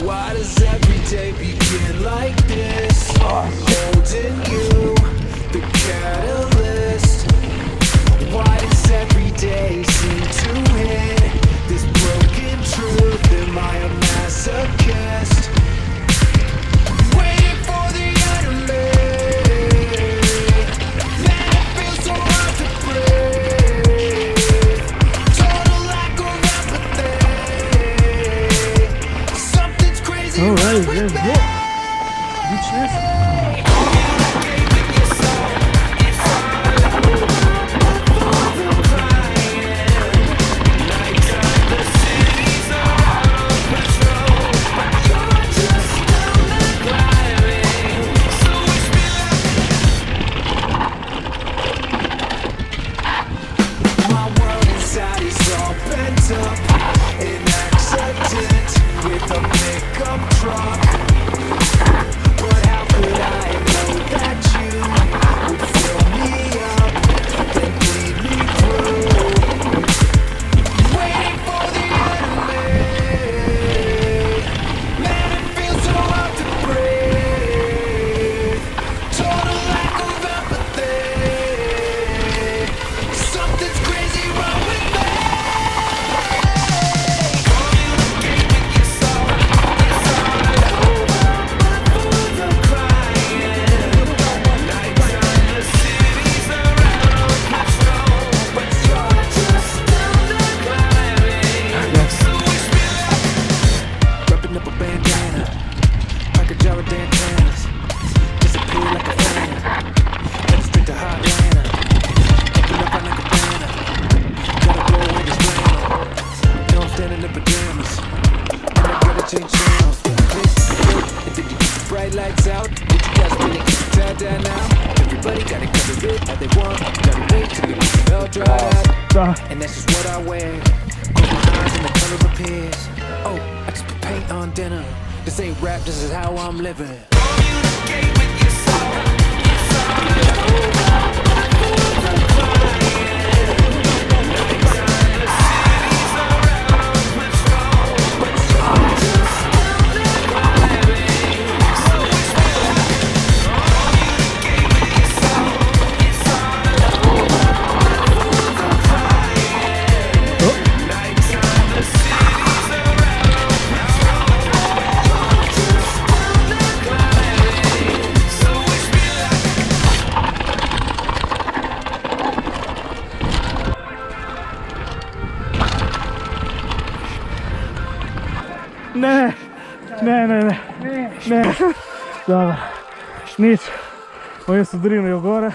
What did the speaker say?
Why does every day begin like this? Holding you, the catalyst. Why does every day seem to hit this broken truth? Am I a masochist? Waiting for the enemy. Man, it feels so hard to breathe. Total lack of empathy. Something's crazy wrong with me. And that's just what I wear. Close my eyes and the color appears. Oh, I just put paint on dinner. This ain't rap, this is how I'm living. Ne. Dobro, nič. Ovdje su drinuli gore.